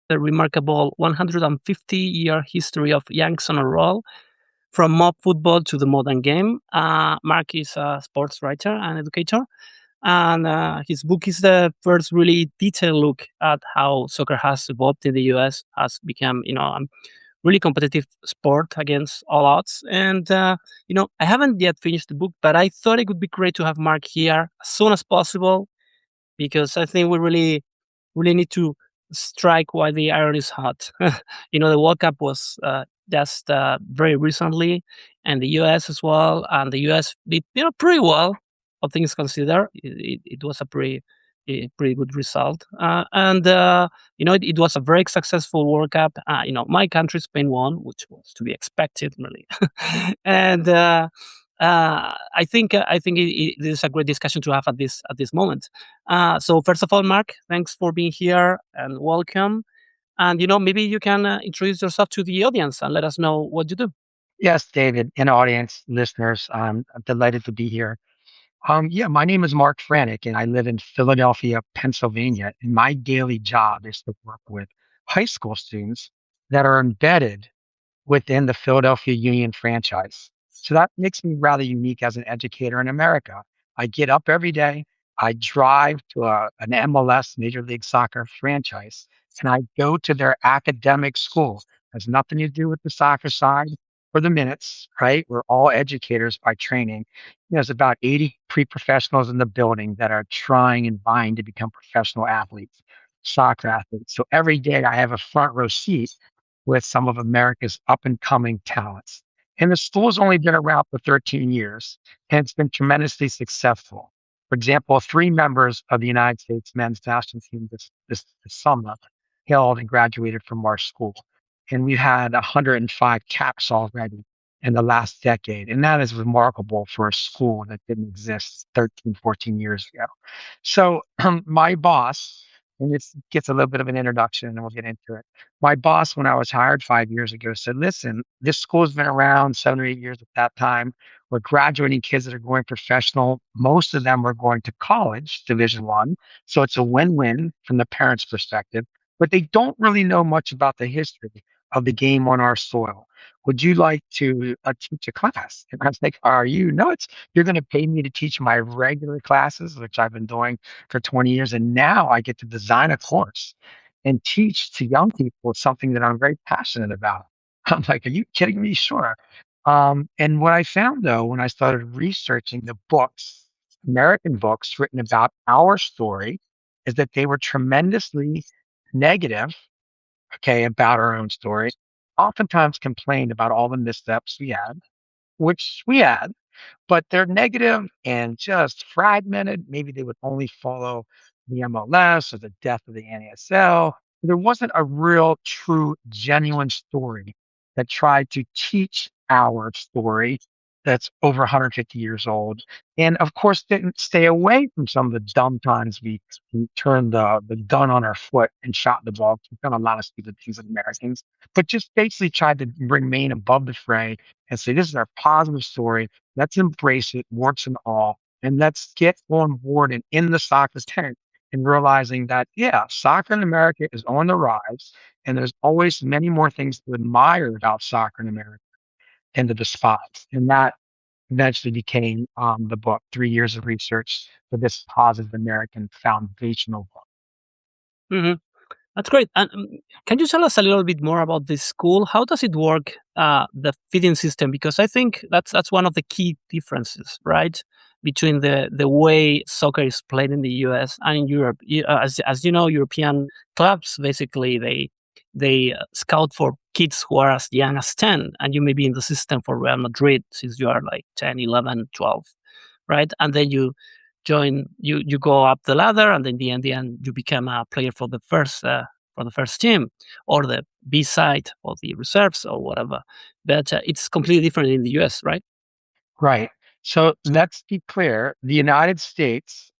the remarkable 150-year history of Yanks on a roll, from mob football to the modern game. Mark is a sports writer and educator, and his book is the first really detailed look at how soccer has evolved in the US, has become, really competitive sport against all odds. And I haven't yet finished the book, but I thought it would be great to have Mark here as soon as possible because I think we really need to strike while the iron is hot. The World Cup was just very recently, and the US as well. And the US did pretty well, all things considered. It was a pretty good result, it was a very successful World Cup. My country, Spain, won, which was to be expected, really. And this is a great discussion to have at this moment. So first of all, Mark, thanks for being here and welcome. And maybe you can introduce yourself to the audience and let us know what you do. Yes, David, and audience listeners, I'm delighted to be here. Yeah, my name is Mark Franek, and I live in Philadelphia, Pennsylvania. And my daily job is to work with high school students that are embedded within the Philadelphia Union franchise. So that makes me rather unique as an educator in America. I get up every day, I drive to an MLS, Major League Soccer franchise, and I go to their academic school. Has nothing to do with the soccer side or the minutes, right? We're all educators by training. There's about 80 pre-professionals in the building that are trying and vying to become professional athletes, soccer athletes. So every day I have a front row seat with some of America's up and coming talents. And the school's only been around for 13 years, and it's been tremendously successful. For example, three members of the United States men's national team this summer hailed and graduated from our school. And we've had 105 caps already in the last decade. And that is remarkable for a school that didn't exist 13, 14 years ago. So my boss, and this gets a little bit of an introduction and we'll get into it. My boss, when I was hired 5 years ago, said, listen, this school's been around 7 or 8 years at that time. We're graduating kids that are going professional. Most of them are going to college, Division 1. So it's a win-win from the parents' perspective, but they don't really know much about the history of the game on our soil. Would you like to teach a class? And I was like, are you nuts? You're going to pay me to teach my regular classes, which I've been doing for 20 years. And now I get to design a course and teach to young people something that I'm very passionate about. I'm like, are you kidding me? Sure. And what I found though, when I started researching the books, American books written about our story, is that they were tremendously negative, okay, about our own story, oftentimes complained about all the missteps we had, which we had, but they're negative and just fragmented. Maybe they would only follow the MLS or the death of the NASL. There wasn't a real, true, genuine story that tried to teach our story that's over 150 years old. And of course, didn't stay away from some of the dumb times we turned the gun on our foot and shot the ball. We've done a lot of stupid things as Americans, but just basically tried to remain above the fray and say, this is our positive story. Let's embrace it, warts and all, and let's get on board and in the soccer tent and realizing that, yeah, soccer in America is on the rise, and there's always many more things to admire about soccer in America and to despise. And that eventually became the book, 3 years of research for this positive American foundational book. Mhm. That's great. And can you tell us a little bit more about this school? How does it work, the feeding system? Because I think that's one of the key differences, right, between the way soccer is played in the US and in Europe. As you know, European clubs basically they scout for kids who are as young as 10, and you may be in the system for Real Madrid since you are like 10, 11, 12, right? And then you go up the ladder, and then in the end you become a player for the first team, or the B side, or the reserves, or whatever. But it's completely different in the US, right? Right. So let's be clear. The United States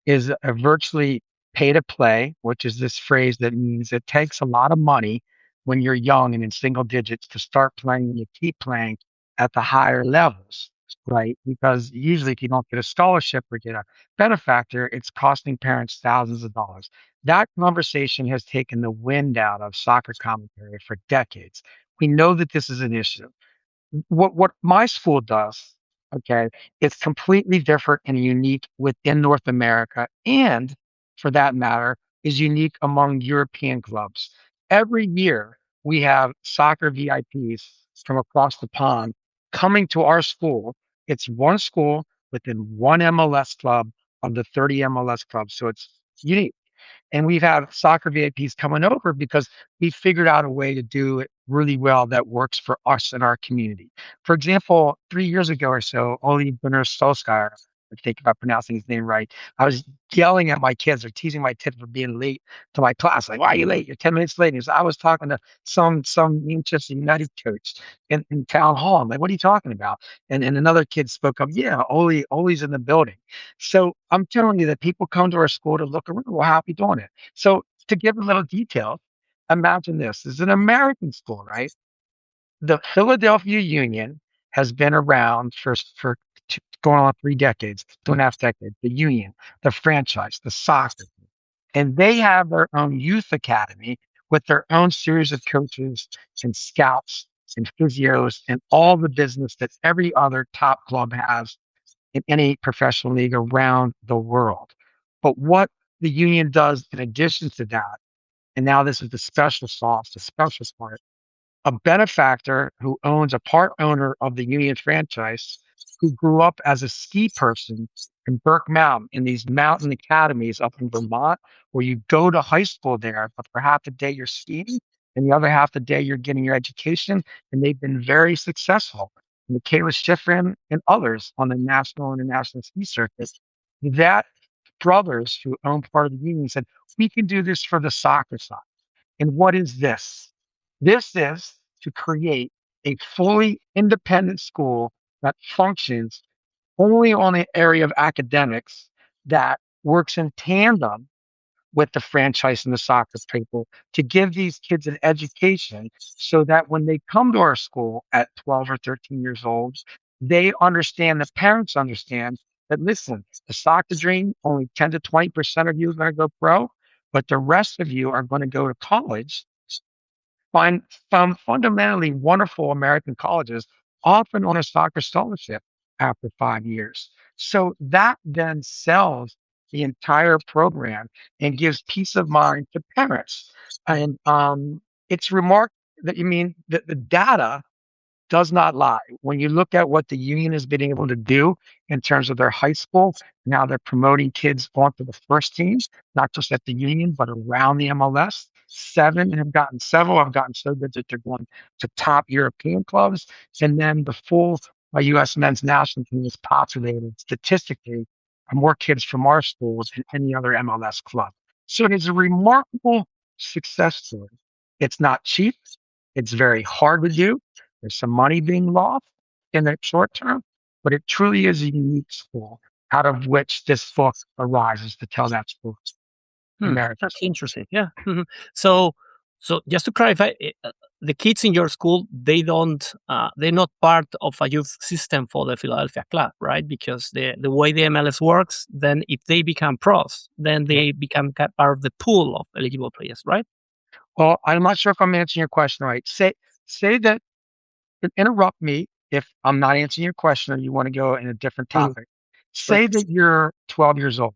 is a virtually pay to play, which is this phrase that means it takes a lot of money when you're young and in single digits to start playing and you keep playing at the higher levels. right? Because usually if you don't get a scholarship or get a benefactor, it's costing parents thousands of dollars. That conversation has taken the wind out of soccer commentary for decades. We know that this is an issue. What my school does, okay, it's completely different and unique within North America, and for that matter, is unique among European clubs. Every year, we have soccer VIPs from across the pond coming to our school. It's one school within one MLS club of the 30 MLS clubs, so it's unique. And we've had soccer VIPs coming over because we figured out a way to do it really well that works for us and our community. For example, 3 years ago or so, Ole Gunnar Solskjaer, I think if I'm pronouncing his name right, I was yelling at my kids or teasing my kids for being late to my class. Like, why are you late? You're 10 minutes late. And I was talking to some Manchester United coach in town hall. I'm like, what are you talking about? And another kid spoke up, yeah, Ole's in the building. So I'm telling you that people come to our school to look around. We're happy doing it. So to give a little detail, imagine this is an American school, right? The Philadelphia Union has been around for going on 3 decades, 2.5 decades. The Union, the franchise, the soccer, and they have their own youth academy with their own series of coaches and scouts and physios and all the business that every other top club has in any professional league around the world. But what the union does in addition to that, and now this is the special sauce, the special part, a benefactor who owns a part owner of the union franchise who grew up as a ski person in Burke Mountain in these mountain academies up in Vermont, where you go to high school there, but for half the day you're skiing and the other half the day you're getting your education. And they've been very successful. Michaela Schifrin and others on the national and international ski circuit. That brothers who own part of the union said, we can do this for the soccer side. And what is this? This is to create a fully independent school that functions only on the area of academics that works in tandem with the franchise and the soccer people to give these kids an education so that when they come to our school at 12 or 13 years old, they understand, the parents understand that listen, the soccer dream, only 10 to 20% of you are going to go pro, but the rest of you are going to go to college, find some fundamentally wonderful American colleges, often on a soccer scholarship after 5 years. So that then sells the entire program and gives peace of mind to parents. And it's remarkable that you mean that the data does not lie. When you look at what the union has been able to do in terms of their high school, now they're promoting kids onto the first team, not just at the union, but around the MLS. Several have gotten so good that they're going to top European clubs. And then the full US men's national team is populated statistically by more kids from our schools than any other MLS club. So it is a remarkable success story. It's not cheap. It's very hard to do. There's some money being lost in the short term, but it truly is a unique school out of which this book arises to tell that story. Hmm, American that's schools. interesting. Yeah. Mhm. So, so just to clarify, the kids in your school, they're not part of a youth system for the Philadelphia club, right? Because the way the MLS works, then if they become pros, then Yeah. they become part of the pool of eligible players, right? Well, I'm not sure if I'm answering your question right. Say that interrupt me if I'm not answering your question or you want to go in a different Mhm. topic. Right. Say that you're 12 years old.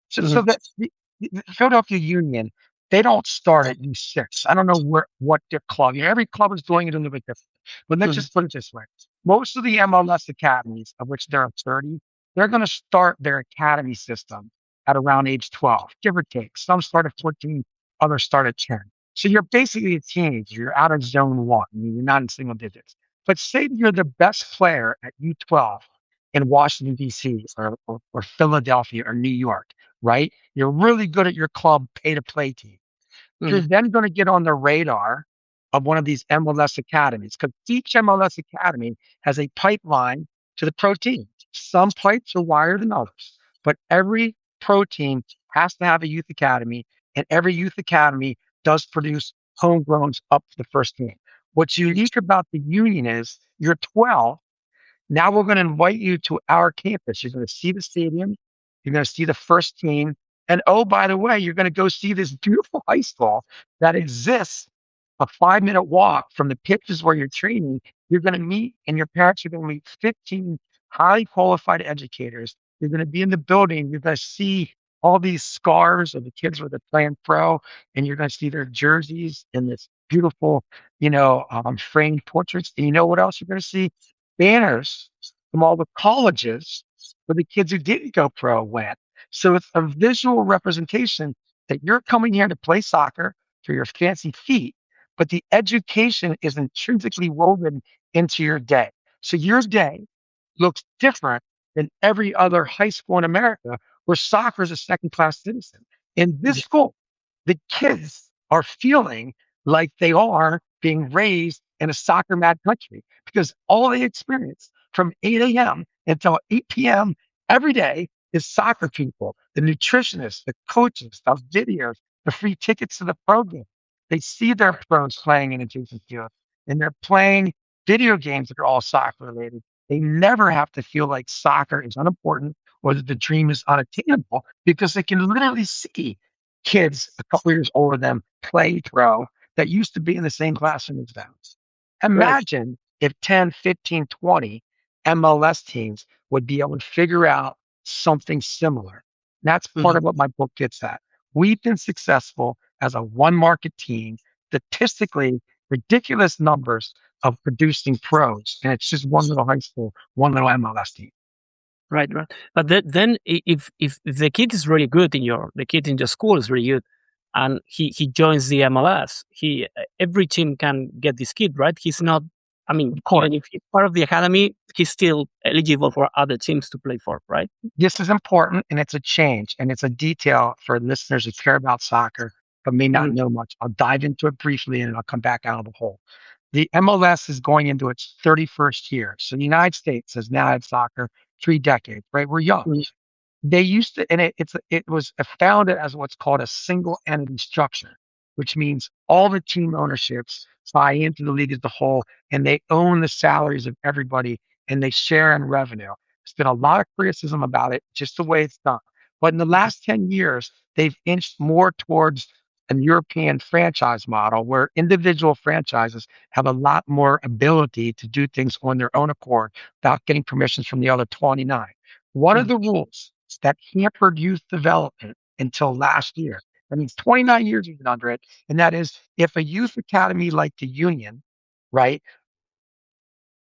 So Mhm. that the Philadelphia Union, they don't start at U6. I don't know what their club. Every club is doing it a little bit different. But let's Mhm. just put it this way: most of the MLS academies, of which there are 30, they're going to start their academy system at around age 12, give or take. Some start at 14, others start at 10. So you're basically a teenager. You're out of zone one. I mean, you're not in single digits. But say that you're the best player at U12 in Washington, D.C., or Philadelphia or New York, right? You're really good at your club pay to play team. You're Mhm. then going to get on the radar of one of these MLS academies because each MLS academy has a pipeline to the pro team. Some pipes are wider than others, but every pro team has to have a youth academy, and every youth academy does produce homegrowns up to the first team. What's unique about the union is you're 12 Now we're going to invite you to our campus. You're going to see the stadium. You're going to see the first team. And oh, by the way, you're going to go see this beautiful high school that exists a 5-minute walk from the pitches where you're training. You're going to meet, and your parents are going to meet 15 highly qualified educators. You're going to be in the building. You're going to see all these scars of the kids where they're playing pro, and you're going to see their jerseys and this beautiful, framed portraits. And you know what else you're going to see? Banners from all the colleges where the kids who didn't go pro went. So it's a visual representation that you're coming here to play soccer for your fancy feet, but the education is intrinsically woven into your day. So your day looks different than every other high school in America where soccer is a second class citizen. In this Yeah. school, the kids are feeling like they are being raised in a soccer mad country because all they experience from 8 a.m. until 8 p.m. every day is soccer people, the nutritionists, the coaches, the videos, the free tickets to the program. They see their pros playing in adjacent field and they're playing video games that are all soccer related. They never have to feel like soccer is unimportant or that the dream is unattainable because they can literally see kids a couple years older than them play pro that used to be in the same classroom as them. Right. Imagine if 10, 15, 20 MLS teams would be able to figure out something similar. That's part Mhm. of what my book gets at. We've been successful as a one market team, statistically ridiculous numbers of producing pros. And it's just one little high school, one little MLS team. Right, right. But then if the kid is really good in your the kid in your school is really good, and he joins the MLS, he every team can get this kid, right? He's not. I mean, Of course. even if he's part of the academy, he's still eligible for other teams to play for, right? This is important and it's a change and it's a detail for listeners who care about soccer but may not Mhm, know much. I'll dive into it briefly and I'll come back out of the hole. The MLS is going into its 31st year. So the United States has now had soccer 3 decades, right? We're young. mhm, They used to, and it was founded as what's called a single entity structure, which means all the team ownerships buy into the league as a whole, and they own the salaries of everybody, and they share in revenue. There's been a lot of criticism about it, just the way it's done. But in the mhm, last 10 years, they've inched more towards an European franchise model where individual franchises have a lot more ability to do things on their own accord without getting permissions from the other 29. One of mhm, the rules that hampered youth development until last year. That means 29 years you've been under it. And that is if a youth academy like the Union, right,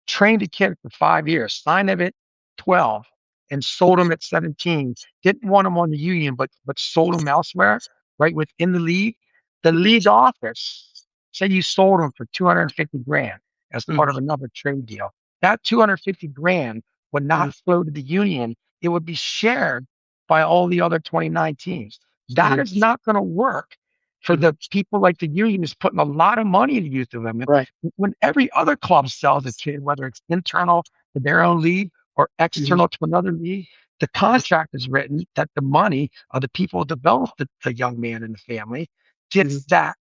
trained a kid for 5 years, signed him at 12, and sold him at 17. Didn't want him on the union, but sold him elsewhere, right within the league. The league office said you sold him for 250 grand as part mhm, of another trade deal. That 250 grand would mhm, not flow to the union. It would be shared by all the other 29 teams. That mhm, is not going to work for mhm. the people like the union is putting a lot of money into youth development Right. when every other club sells a kid, whether it's internal to their own league or Mhm, external to another league, the contract is written that the money of the people who develop the young man in the family mhm, gets that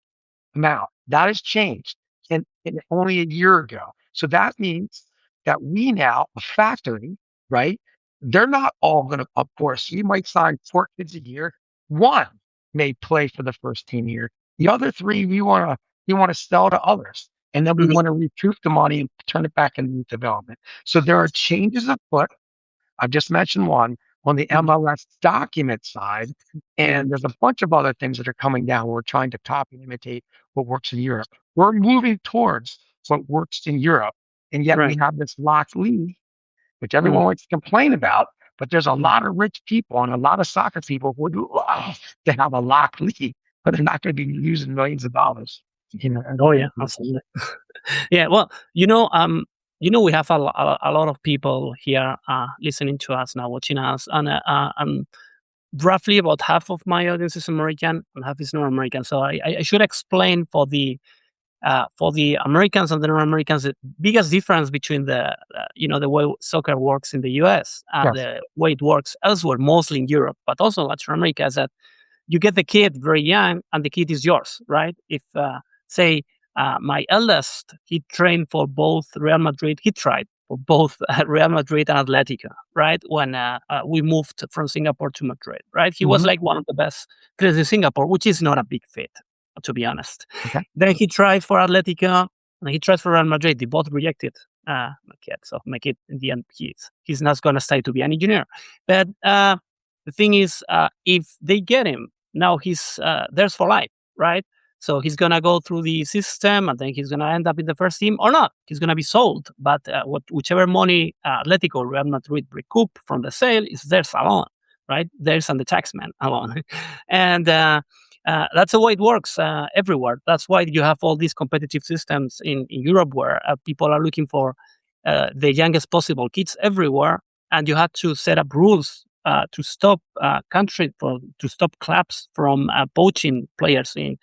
amount. That has changed in only a year ago. So that means that we now, a factory, right? They're not all going to, of course, you might sign 4 kids a year. One may play for the first team here. The other three, we want to sell to others. And then we mhm, want to recoup the money and turn it back into development. So there are changes afoot. I've just mentioned one on the mhm, MLS document side, mhm, and there's a bunch of other things that are coming down. We're trying to copy and imitate what works in Europe. We're moving towards what works in Europe, and yet we right. have this locked league, which Mhm, everyone likes to complain about. But there's a mhm. lot of rich people and a lot of soccer people who would love to have a locked league, but they're not going to be using millions of dollars. Oh yeah, absolutely. Yeah, well, we have a lot of people here listening to us now, watching us, and roughly about half of my audience is American and half is non-American. So I should explain for the Americans and the non-Americans the biggest difference between the way soccer works in the U.S. and Yes. the way it works elsewhere, mostly in Europe, but also Latin America, is that you get the kid very young and the kid is yours, right? If say my eldest, he trained for both Real Madrid. He tried. for both Real Madrid and Atletico, right? When we moved from Singapore to Madrid, right? He was Hmm. like one of the best players in Singapore, which is not a big fit, to be honest. Okay. Then he tried for Atletico and he tried for Real Madrid. They both rejected Maquette. So Maquette, in the end, he's not going to stay to be an engineer. But the thing is, if they get him, now he's there's for life, right? So he's gonna go through the system, and then he's gonna end up in the first team or not. He's gonna be sold, but whichever money Atletico or Real Madrid recoup from the sale is theirs alone, right? Theirs and the taxman alone, and that's the way it works everywhere. That's why you have all these competitive systems in Europe where people are looking for the youngest possible kids everywhere, and you had to set up rules to stop to stop clubs from poaching players in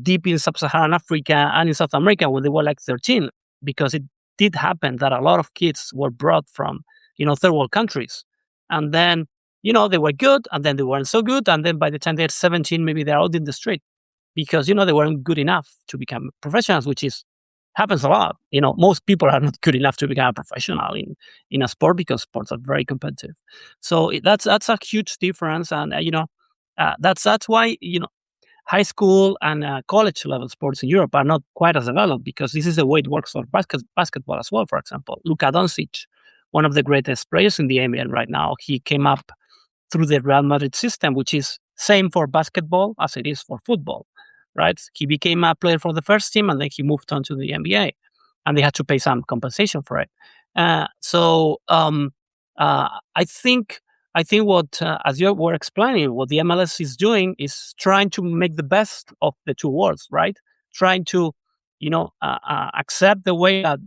deep in sub-Saharan Africa and in South America when they were like 13, because it did happen that a lot of kids were brought from, third world countries. And then, they were good and then they weren't so good. And then by the time they're 17, maybe they're out in the street because, they weren't good enough to become professionals, which is happens a lot. Most people are not good enough to become a professional in a sport because sports are very competitive. So that's a huge difference. And, that's why, high school and college level sports in Europe are not quite as developed because this is the way it works for basketball as well. For example, Luka Doncic, one of the greatest players in the NBA right now, he came up through the Real Madrid system, which is same for basketball as it is for football, right? He became a player for the first team and then he moved on to the NBA, and they had to pay some compensation for it. I think what, as you were explaining, what the MLS is doing is trying to make the best of the two worlds, right? Trying to, accept the way that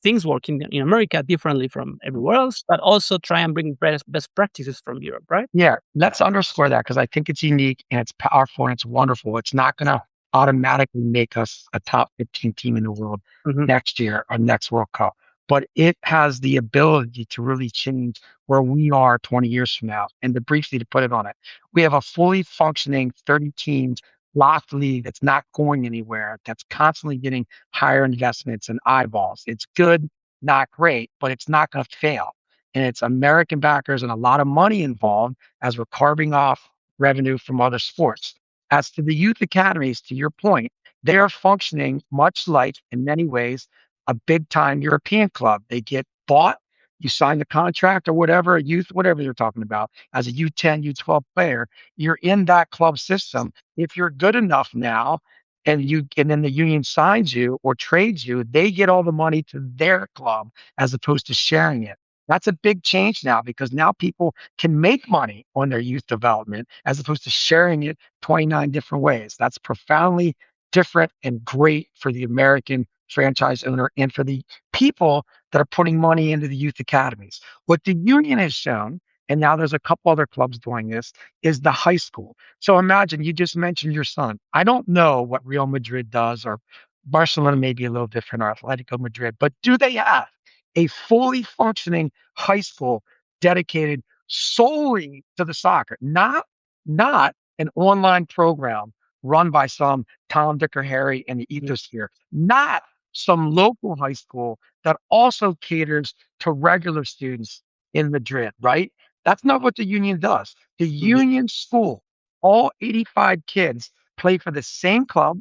things work in America differently from everywhere else, but also try and bring best practices from Europe, right? Yeah, let's underscore that because I think it's unique and it's powerful and it's wonderful. It's not going to automatically make us a top 15 team in the world Hmm. next year or next World Cup, but it has the ability to really change where we are 20 years from now. And to briefly to put it on it, we have a fully functioning 30 teams locked league that's not going anywhere, that's constantly getting higher investments and eyeballs. It's good, not great, but it's not going to fail. And it's American backers and a lot of money involved as we're carving off revenue from other sports. As to the youth academies, to your point, they are functioning much like, in many ways, a big time European club. They get bought, you sign the contract or whatever, youth, whatever you're talking about, as a U10, U12 player, you're in that club system. If you're good enough now, and then the union signs you or trades you, they get all the money to their club as opposed to sharing it. That's a big change now because now people can make money on their youth development as opposed to sharing it 29 different ways. That's profoundly different and great for the American franchise owner and for the people that are putting money into the youth academies. What the union has shown, and now there's a couple other clubs doing this, is the high school. So imagine you just mentioned your son. I don't know what Real Madrid does or Barcelona may be a little different or Atletico Madrid, but do they have a fully functioning high school dedicated solely to the soccer, not an online program run by some Tom, Dick, or Harry in the ethosphere, not some local high school that also caters to regular students in Madrid, right? That's not what the union does. The Hmm. union school, all 85 kids play for the same club.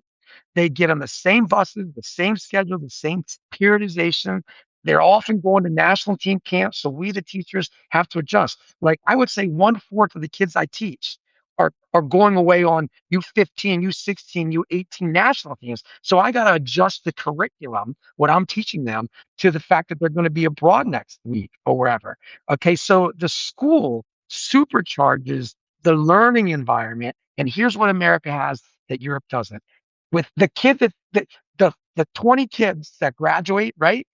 They get on the same buses, the same schedule, the same periodization. They're often going to national team camps, so we, the teachers, have to adjust. Like I would say, 1/4 of the kids I teach are going away on U15, U16, U18 national teams. So I got to adjust the curriculum, what I'm teaching them, to the fact that they're going to be abroad next week or wherever. Okay, so the school supercharges the learning environment, and here's what America has that Europe doesn't with the kid the 20 kids that graduate, right?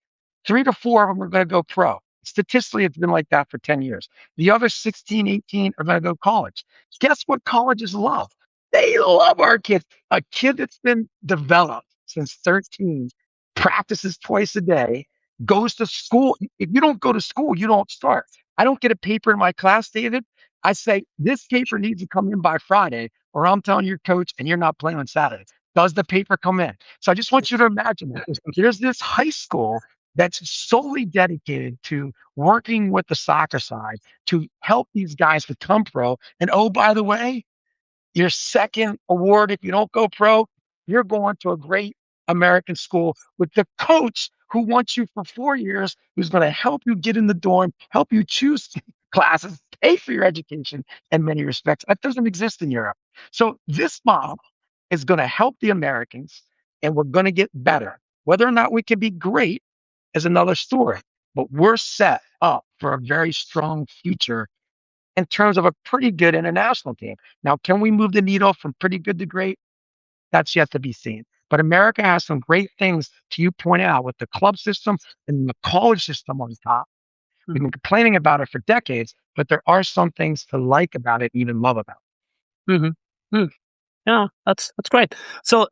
3 to 4 of them are going to go pro. Statistically, it's been like that for 10 years. The other 16, 18 are going to go college. Guess what colleges love? They love our kids. A kid that's been developed since 13 practices twice a day, goes to school. If you don't go to school, you don't start. I don't get a paper in my class, David. I say, this paper needs to come in by Friday, or I'm telling your coach, and you're not playing on Saturday. Does the paper come in? So I just want you to imagine that. There's this high school that's solely dedicated to working with the soccer side to help these guys become pro. And oh, by the way, your second award, if you don't go pro, you're going to a great American school with the coach who wants you for 4 years, who's going to help you get in the dorm, help you choose classes, pay for your education in many respects. That doesn't exist in Europe. So this model is going to help the Americans, and we're going to get better. Whether or not we can be great is another story, but we're set up for a very strong future in terms of a pretty good international team. Now, can we move the needle from pretty good to great? That's yet to be seen. But America has some great things, to you point out, with the club system and the college system on top. We've been Mhm. complaining about it for decades, but there are some things to like about it, even love about Mhm. Mm. Yeah, that's great. So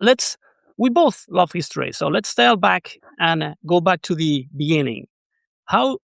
we both love history. So let's dial back and go back to the beginning. How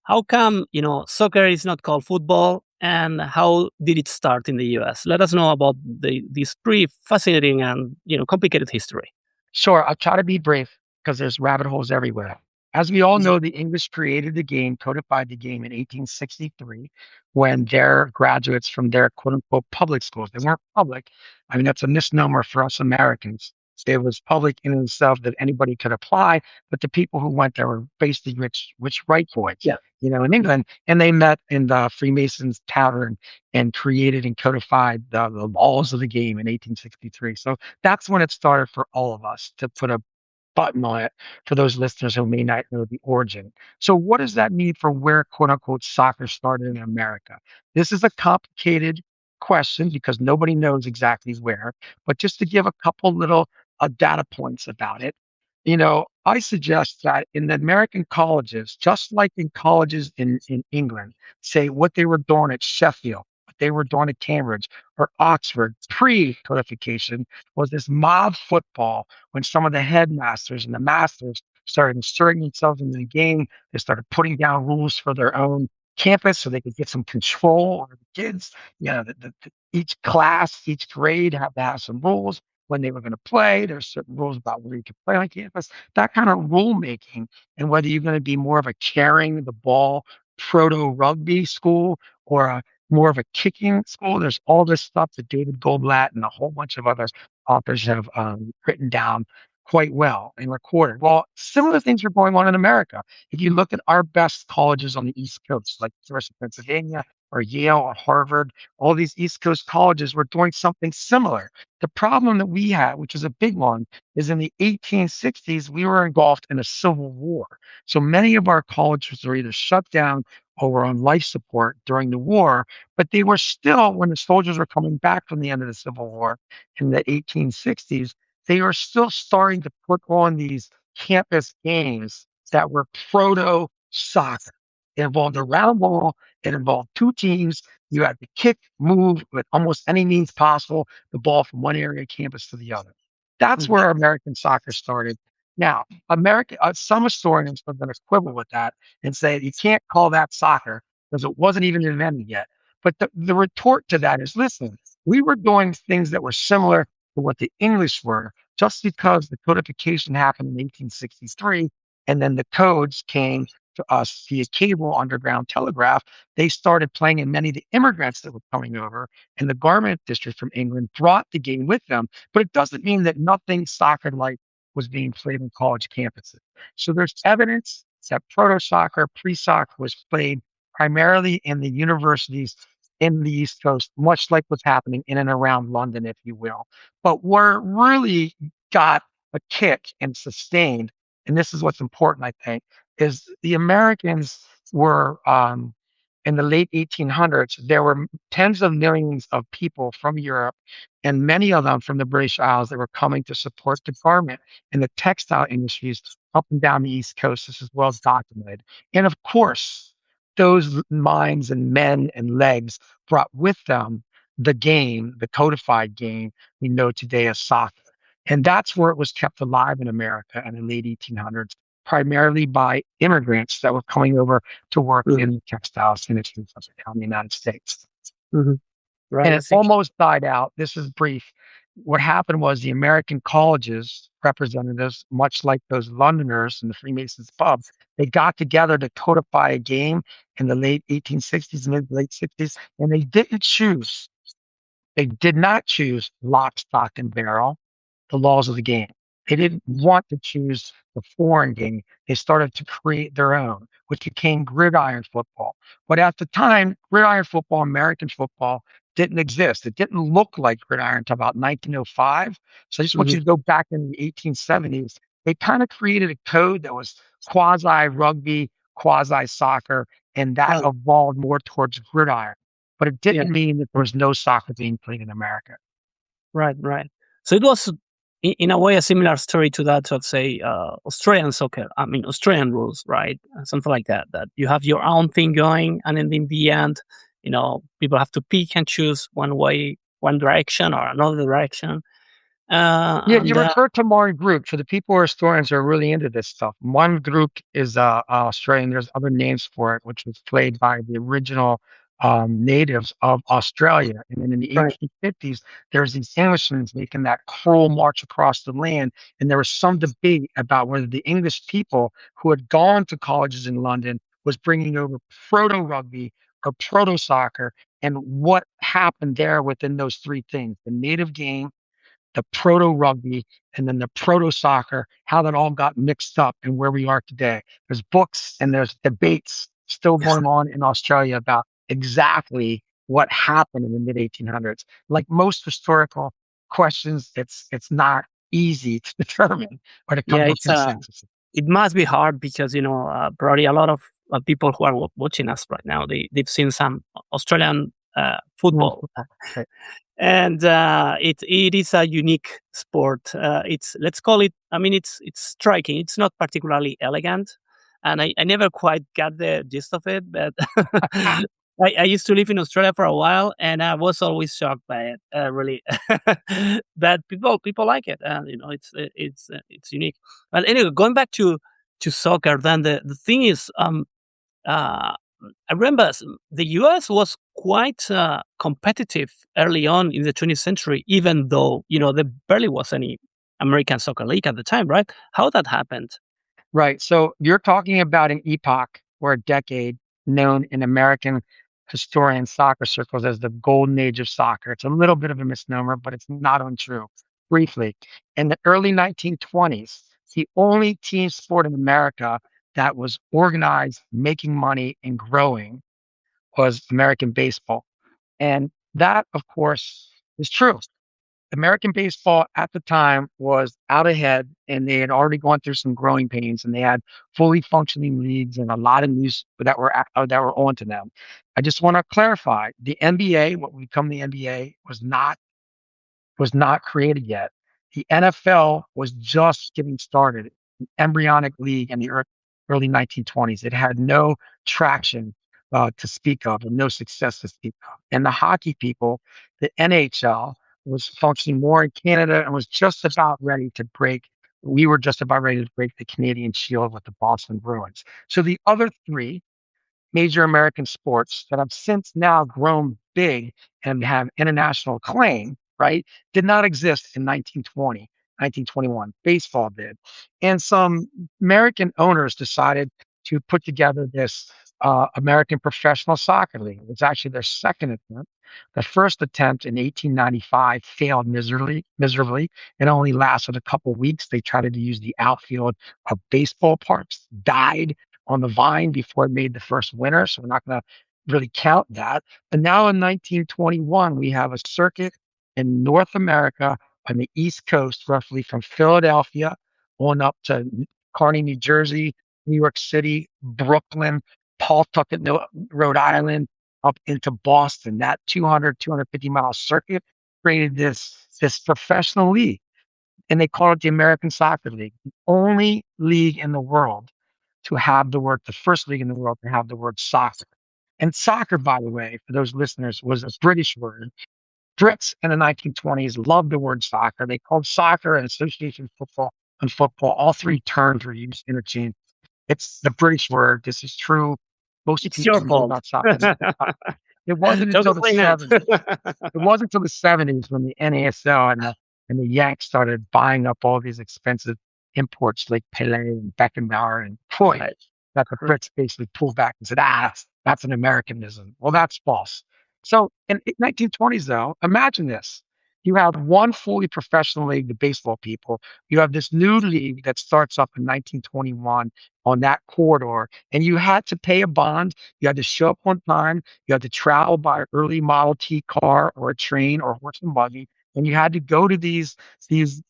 how come soccer is not called football, and how did it start in the U.S.? Let us know about this pretty fascinating and complicated history. Sure, I'll try to be brief because there's rabbit holes everywhere. As we all know, the English created the game, codified the game in 1863 when their graduates from their quote unquote public schools, they weren't public. I mean, that's a misnomer for us Americans. It was public in itself that anybody could apply, but the people who went there were basically rich white boys, Yeah. in England. And they met in the Freemasons Tavern and created and codified the laws of the game in 1863. So that's when it started for all of us, to put a button on it for those listeners who may not know the origin. So, what does that mean for where quote unquote soccer started in America? This is a complicated question because nobody knows exactly where, but just to give a couple little data points about it, I suggest that in the American colleges, just like in colleges in England, say what they were doing at Sheffield, what they were doing at Cambridge or Oxford pre codification was this mob football when some of the headmasters and the masters started inserting themselves into the game. They started putting down rules for their own campus so they could get some control over the kids. Each class, each grade had to have some rules when they were going to play. There's certain rules about where you can play on campus. That kind of rule making, and whether you're going to be more of a carrying the ball proto rugby school or more of a kicking school. There's all this stuff that David Goldblatt and a whole bunch of other authors have written down quite well and recorded. Well, similar things are going on in America. If you look at our best colleges on the East Coast, like the University of Pennsylvania or Yale or Harvard, all these East Coast colleges were doing something similar. The problem that we had, which is a big one, is in the 1860s, we were engulfed in a civil war. So many of our colleges were either shut down or were on life support during the war, but they were still, when the soldiers were coming back from the end of the Civil War in the 1860s, they were still starting to put on these campus games that were proto soccer. It involved a round ball, it involved two teams. You had to kick, move with almost any means possible the ball from one area of campus to the other. That's Mhm. where American soccer started. Now, some historians are going to quibble with that and say you can't call that soccer because it wasn't even invented yet. But the retort to that is, listen, we were doing things that were similar to what the English were, just because the codification happened in 1863, and then the codes came to us via cable, underground telegraph. They started playing, and many of the immigrants that were coming over and the garment district from England brought the game with them. But it doesn't mean that nothing soccer like was being played on college campuses. So there's evidence that proto soccer, pre soccer was played primarily in the universities in the East Coast, much like what's happening in and around London, if you will. But where it really got a kick and sustained, and this is what's important, I think, is the Americans were in the late 1800s. There were tens of millions of people from Europe, and many of them from the British Isles that were coming to support the garment and the textile industries up and down the East Coast. This is well documented. And of course, those minds and men and legs brought with them the game, the codified game we know today as soccer. And that's where it was kept alive in America in the late 1800s, primarily by immigrants that were coming over to work Mhm. in the textiles industry of the United States. Mhm. Right, And I it see. almost died out. This is brief. What happened was the American colleges representatives, much like those Londoners in the Freemasons pubs, they got together to codify a game in the late 1860s, mid late 60s, and they did not choose lock, stock, and barrel, the laws of the game. They didn't want to choose the foreign game. They started to create their own, which became gridiron football. But at the time, gridiron football, American football, didn't exist. It didn't look like gridiron until about 1905. So I just want Mhm. you to go back in the 1870s. They kind of created a code that was quasi rugby, quasi soccer, and that Right. evolved more towards gridiron. But it Yeah. didn't mean that there was no soccer being played in America. Right. Right. So it was, in a way, a similar story to that of, say, Australian soccer. I mean, Australian rules, right? Something like that. That you have your own thing going, and then in the end, people have to pick and choose one way, one direction, or another direction. Yeah, you And refer to one group. For the people who are historians who are really into this stuff, one group is Australian. There's other names for it, which was played by the original natives of Australia. And then in the right, 1850s, there's these Englishmen making that cruel march across the land. And there was some debate about whether the English people who had gone to colleges in London was bringing over proto rugby or proto soccer, and what happened there within those three things: the native game, the proto rugby, and then the proto soccer, how that all got mixed up and where we are today. There's books and there's debates still going on in Australia about exactly what happened in the mid 1800s. Like most historical questions, it's not easy to determine or to come yeah, to a consensus. it must be hard because probably a lot of people who are watching us right now, they've seen some Australian Rules football. football. Right. And it is a unique sport. It's, let's call it. I mean, it's striking. It's not particularly elegant, and I never quite got the gist of it. But I used to live in Australia for a while, and I was always shocked by it. Really, but people like it, and it's unique. But anyway, going back to soccer, then the thing is, uh, I remember the US was quite competitive early on in the 20th century, even though, there barely was any American soccer league at the time, right? How that happened? Right. So you're talking about an epoch or a decade known in American historian soccer circles as the golden age of soccer. It's a little bit of a misnomer, but it's not untrue. Briefly, in the early 1920s, the only team sport in America that was organized, making money, and growing was American baseball. And that, of course, is true. American baseball at the time was out ahead, and they had already gone through some growing pains, and they had fully functioning leagues and a lot of news that were on to them. I just want to clarify: the NBA, what would become the NBA, was not created yet. The NFL was just getting started, an embryonic league in the early 1920s. It had no traction to speak of and no success to speak of. And the hockey people, the NHL, was functioning more in Canada and was just about ready to break. We were just about ready to break the Canadian Shield with the Boston Bruins. So the other three major American sports that have since now grown big and have international acclaim, right, did not exist in 1920, 1921. Baseball did. And some American owners decided to put together this American Professional Soccer League. It was actually their second attempt. The first attempt in 1895 failed miserably. It only lasted a couple weeks. They tried to use the outfield of baseball parks, died on the vine before it made the first winner. So we're not going to really count that. And now in 1921, we have a circuit in North America on the East Coast, roughly from Philadelphia on up to Kearney, New Jersey, New York City, Brooklyn, Pawtucket, Rhode Island, up into Boston. That 250 mile circuit created this professional league, and they call it the American Soccer League, the only league in the world to have the first league in the world to have the word soccer. And soccer, by the way, for those listeners, was a British word. Brits in the 1920s loved the word soccer. They called soccer and association football and football. All three terms were used interchangeably. It's the British word. This is true. Most It's people your who know fault. about soccer know. It wasn't Don't until the complain 70s. that. It wasn't until the 70s when the NASL and the and the Yanks started buying up all these expensive imports like Pele and Beckenbauer, and boy, Right. that the Correct. Brits basically pulled back and said, ah, that's an Americanism. Well, that's false. So in 1920s, though, imagine this. You have one fully professional league, the baseball people. You have this new league that starts up in 1921 on that corridor, and you had to pay a bond. You had to show up on time. You had to travel by early Model T car or a train or horse and buggy, and you had to go to these games,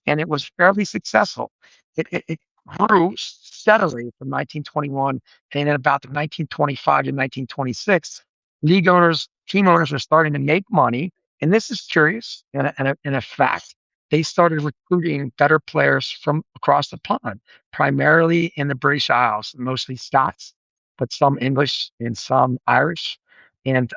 and it was fairly successful. It grew steadily from 1921, and in about the 1925 to 1926, league owners, team owners are starting to make money. And this is curious and a fact. They started recruiting better players from across the pond, primarily in the British Isles, mostly Scots, but some English and some Irish. And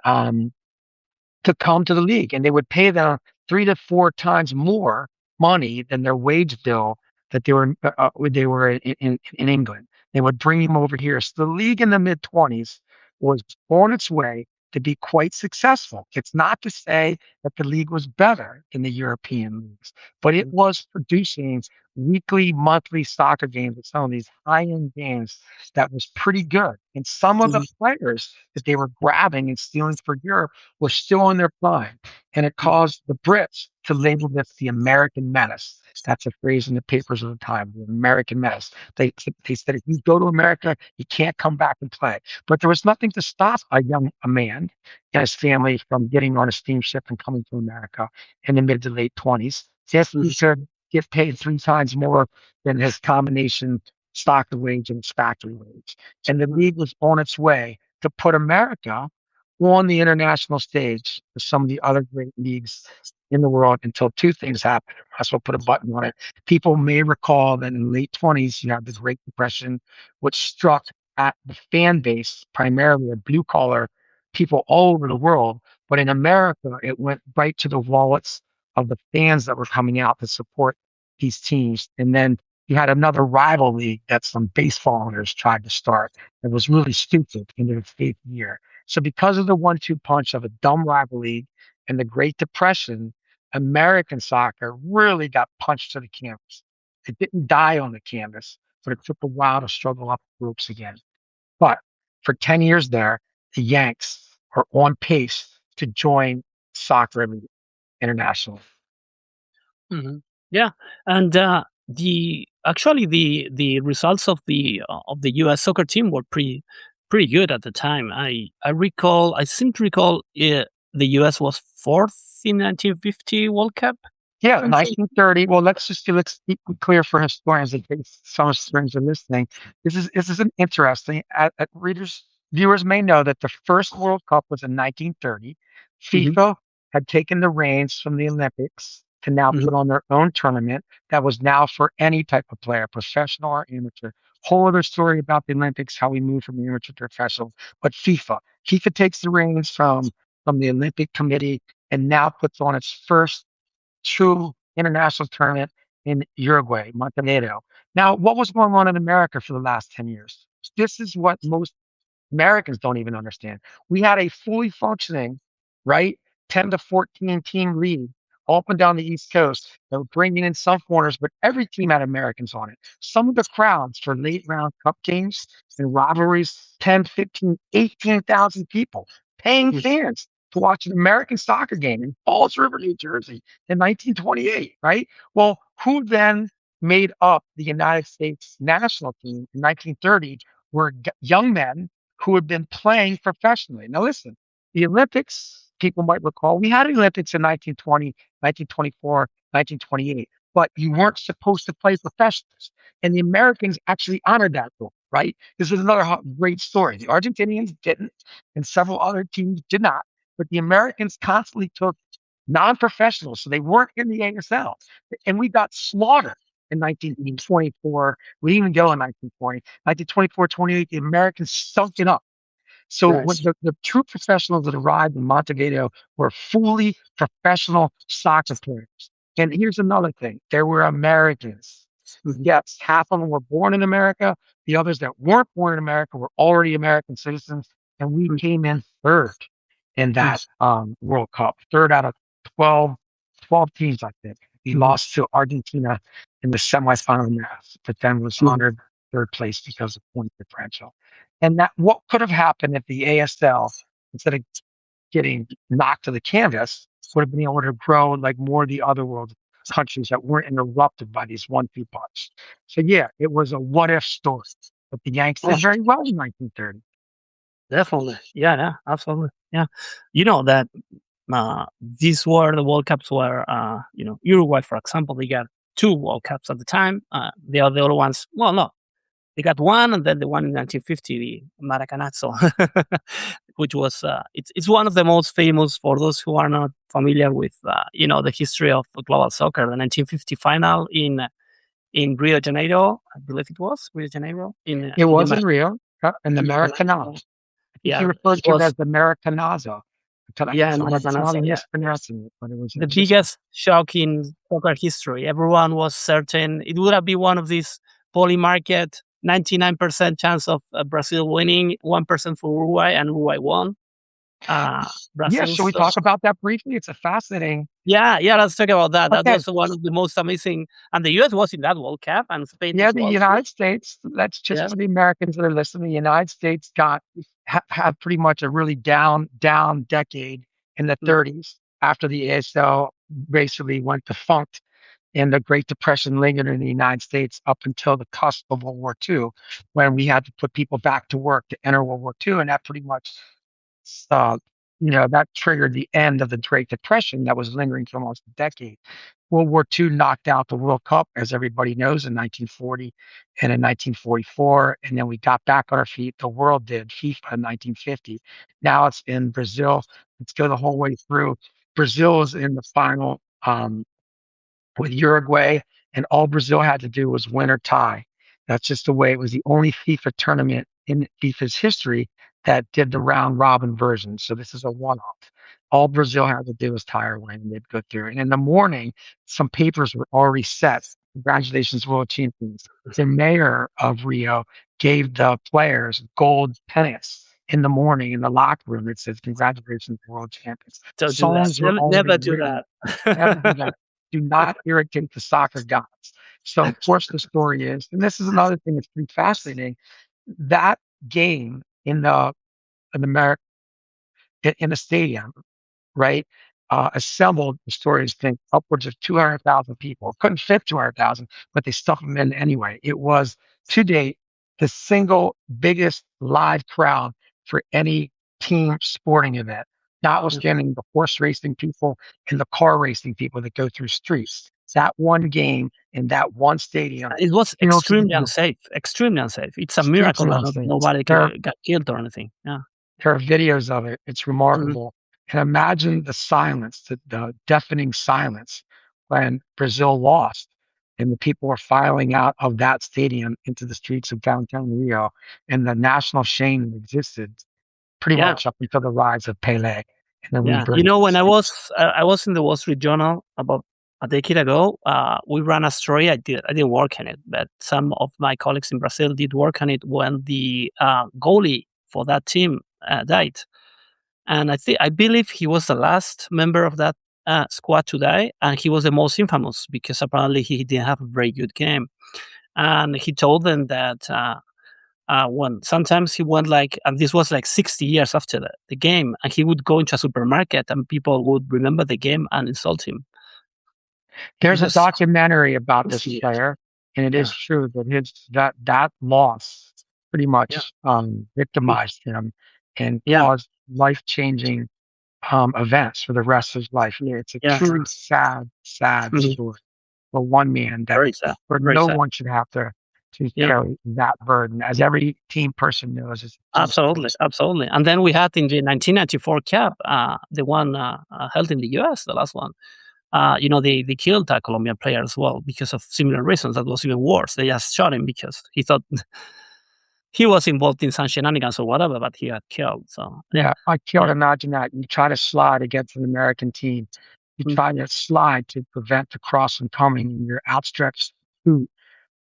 to come to the league, and they would pay them 3 to 4 times more money than their wage bill that they were in England. They would bring him over here. So the league in the mid 20s was on its way to be quite successful. It's not to say that the league was better than the European leagues, but it was producing weekly, monthly soccer games at some of these high-end games that was pretty good. And some of the Mhm. players that they were grabbing and stealing for Europe were still in their prime. And it caused the Brits to label this the American menace. That's a phrase in the papers of the time, the American menace. They said if you go to America, you can't come back and play. But there was nothing to stop a man and his family from getting on a steamship and coming to America in the mid to late 20s if he Mhm. could get paid 3 times more than his combination stock wage and his factory wage. And the league was on its way to put America on the international stage with some of the other great leagues in the world until two things happened. That's what put a button on it. People may recall that in the late 20s, you had the Great Depression, which struck at the fan base, primarily of blue collar people all over the world. But in America, it went right to the wallets of the fans that were coming out to support these teams. And then you had another rival league that some baseball owners tried to start. It was really stupid in their 8th year. So because of the 1-2 punch of a dumb rival league and the Great Depression, American soccer really got punched to the canvas. It didn't die on the canvas, but it took a while to struggle up the ropes again. But for 10 years there, the Yanks are on pace to join soccer internationally. Mhm. Yeah, and the actually the results of the U.S. soccer team were pretty good at the time. I seem to recall the U.S. was fourth in 1950 World Cup. Yeah, Something. 1930. Well, let's be clear for historians in case some historians are listening. This is an interesting. Readers viewers may know that the first World Cup was in 1930. Hmm. FIFA had taken the reins from the Olympics to now Hmm. put on their own tournament that was now for any type of player, professional or amateur. Whole other story about the Olympics, how we moved from amateur to professional. But FIFA takes the reins from the Olympic Committee and now puts on its first true international tournament in Uruguay, Montenegro. Now, what was going on in America for the last 10 years? This is what most Americans don't even understand. We had a fully functioning, right, 10 to 14 team league all up and down the East Coast that were bringing in some foreigners, but every team had Americans on it. Some of the crowds for late round cup games and rivalries, 10, 15, 18,000 people, paying fans to watch an American soccer game in Falls River, New Jersey in 1928, right? Well, who then made up the United States national team in 1930 were young men who had been playing professionally. Now, listen, the Olympics, people might recall, we had Olympics in 1920, 1924, 1928, but you weren't supposed to play professionals. And the Americans actually honored that rule, right? This is another great story. The Argentinians didn't, and several other teams did not, but the Americans constantly took non-professionals, so they weren't in the ASL. And we got slaughtered in 1924. We didn't even go in 1920. 1924, 28, the Americans sunk it up. So when Right. the true professionals that arrived in Montevideo were fully professional soccer players. And here's another thing. There were Americans. Mhm. Yes, half of them were born in America. The others that weren't born in America were already American citizens. And we came in third in that World Cup, third out of 12 12 teams, I think. He Mhm. lost to Argentina in the semifinal match, but then was Mhm. honored third place because of point differential. And that what could have happened if the ASL, instead of getting knocked to the canvas, would have been able to grow like more of the other world countries that weren't interrupted by these 1-2 punch. So yeah, it was a what if story. But the Yanks Oh, did very well in 1930. definitely. Yeah, yeah, absolutely. Yeah. You know that these were the World Cups where, Uruguay, for example, they got two World Cups at the time. The other ones, well, no, they got one, and then the one in 1950, the Maracanazo, which was it's one of the most famous for those who are not familiar with the history of global soccer. The 1950 final in Rio de Janeiro, I believe it was Rio de Janeiro It in the was in Rio, in the yeah, Maracanazo. I think he yeah, referred it to it was as the Maracanazo. yeah I'm Maracanazo, probably yeah, mispronouncing it, but it was the just biggest shock in soccer history. Everyone was certain it would have been one of these poly market 99% chance of Brazil winning, 1% for Uruguay, and Uruguay won. yeah. Brazil. Should we So talk about that briefly? It's a fascinating. yeah, yeah. Let's talk about that. That Okay, was one of the most amazing, and the U.S. was in that World Cup, and Spain yeah, as the well. United States. That's just Yeah. for the Americans that are listening. The United States had pretty much a really down decade in the Mm. 30s after the ASL basically went defunct, and the Great Depression lingered in the United States up until the cusp of World War II, when we had to put people back to work to enter World War II, and that pretty much, uh, that triggered the end of the Great Depression that was lingering for almost a decade. World War II knocked out the World Cup, as everybody knows, in 1940 and in 1944, and then we got back on our feet. The world did, FIFA in 1950. Now it's in Brazil. Let's go the whole way through. Brazil is in the final. With Uruguay, and all Brazil had to do was win or tie. That's just the way it was. The only FIFA tournament in FIFA's history that did the round robin version. So this is a one off. All Brazil had to do was tie or win, and they'd go through. And in the morning, some papers were already set. Congratulations, world champions. The mayor of Rio gave the players gold pennants in the morning in the locker room. It says, "Congratulations, world champions." Don't do that. Songs were already Never do written. that. Never do that. Do not irritate the soccer gods. So, of course, the story is, and this is another thing that's pretty fascinating. That game in America in the stadium, right? Assembled, the stories think, upwards of 200,000 people. Couldn't fit 200,000, but they stuffed them in anyway. It was, to date, the single biggest live crowd for any team sporting event, notwithstanding the horse racing people and the car racing people that go through streets. That one game in that one stadium, It was filled to the extremely brim, unsafe. Extremely unsafe. It's a streets miracle and that unsafe. nobody There got killed or anything. Yeah. There are videos of it. It's Mhm. remarkable. And imagine the silence, the deafening silence when Brazil lost and the people were filing out of that stadium into the streets of downtown Rio, and the national shame that existed pretty Yeah. much up until the rise of Pele and the Yeah. rebirth of the When streets. I was in the Wall Street Journal about a decade ago, we ran a story. I didn't work on it, but some of my colleagues in Brazil did work on it when the goalie for that team died. And I believe he was the last member of that squad to die, and he was the most infamous because apparently he didn't have a very good game. And he told them that when sometimes he went like, and this was like 60 years after the game, and he would go into a supermarket and people would remember the game and insult him. He There's a was, documentary about this 60 years. player, and it is Yeah, true that that loss pretty yeah, much victimized him and yeah, caused life-changing events for the rest of his life. Yeah, it's a yeah. truly sad Mhm. story for one man that Very sad. where Very no sad. one should have to Yeah. carry that burden. As every team person knows, it's just Absolutely, absolutely. And then we had in the 1994 Cup, the one held in the US, the last one. They killed a Colombian player as well because of similar reasons. That was even worse. They just shot him because he thought he was involved in some shenanigans or whatever, but he got killed. So yeah. I can't yeah, imagine that. You try to slide against an American team. You mm, try to slide to prevent the cross from coming, and your outstretched boot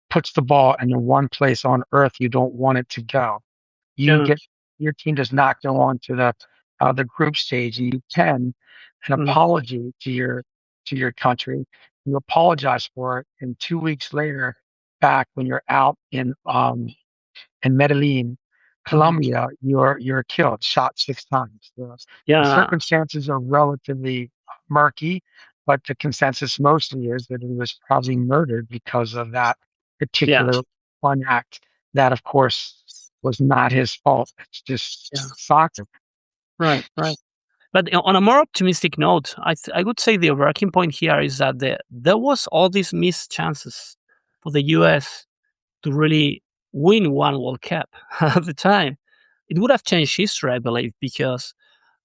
puts the ball in the one place on earth you don't want it to go. You yeah, get your team does not go on to the group stage, and you can an mm, apology to to your country, you apologize for it, and 2 weeks later, back when you're out in Medellin, Mhm. Colombia, you're killed, shot 6 times. The Yeah, circumstances are relatively murky, but the consensus mostly is that he was probably murdered because of that yeah, particular one act. That, of course, was not his fault. It's just yeah. soccer. Right, right. But on a more optimistic note, I would say the overarching point here is that there was all these missed chances for the US to really win one World Cup at the time. It would have changed history, I believe, because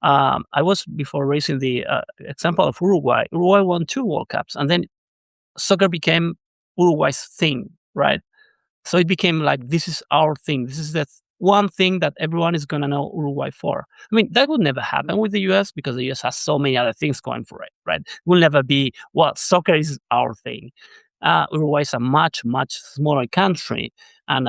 I was before raising the example of Uruguay. Uruguay won 2 World Cups, and then soccer became Uruguay's thing, right? So it became like this is our thing. This is the one thing that everyone is gonna know Uruguay for. I mean, that would never happen with the US because the US has so many other things going for it, right? It will never be, well, soccer is our thing. Uruguay is a much, much smaller country and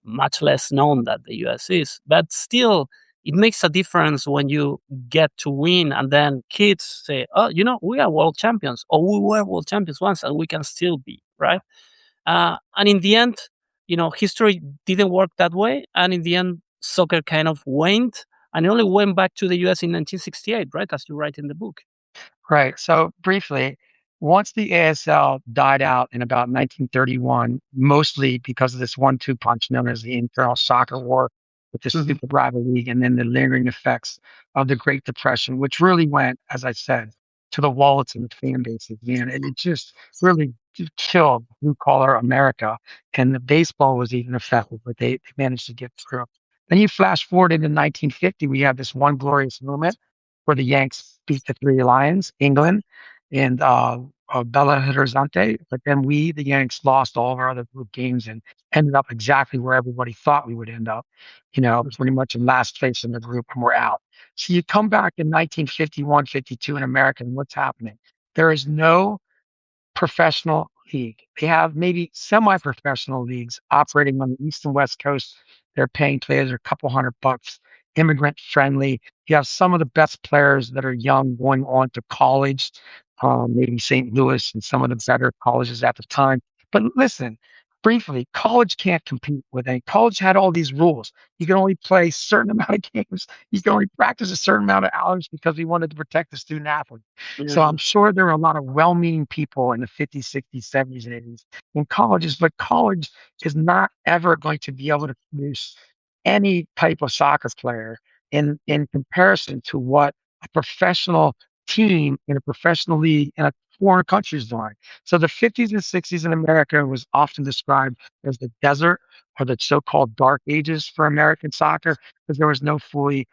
much less known than the US is. But still, it makes a difference when you get to win and then kids say, oh, we are world champions or we were world champions once and we can still be, right? And in the end, history didn't work that way. And in the end, soccer kind of waned and it only went back to the US in 1968, right? As you write in the book. Right. So briefly, once the ASL died out in about 1931, mostly because of this one-two punch known as the internal soccer war with the Hmm. stupid rival league and then the lingering effects of the Great Depression, which really went, as I said, to the wallets and the fan bases, man. And it just really just killed blue collar America. And the baseball was even affected, but they managed to get through. Then you flash forward into 1950, we have this one glorious moment where the Yanks beat the Three Lions, England, and Belo Horizonte. But then we, the Yanks, lost all of our other group games and ended up exactly where everybody thought we would end up. Pretty much in last place in the group, and we're out. So you come back in 1951, 52 in America, and what's happening? There is no professional league. They have maybe semi-professional leagues operating on the east and west coast. They're paying players a couple $100, immigrant friendly. You have some of the best players that are young going on to college, maybe St. Louis and some of the better colleges at the time. But listen, briefly, college can't compete with any. College had all these rules. You can only play a certain amount of games. You can only practice a certain amount of hours because we wanted to protect the student athlete. So Yeah. I'm sure there are a lot of well-meaning people in the 50s, 60s, 70s, and 80s in colleges, but college is not ever going to be able to produce any type of soccer player in comparison to what a professional team in a professional league in a foreign country is doing. So the 50s and 60s in America was often described as the desert or the so-called dark ages for American soccer because there was no fully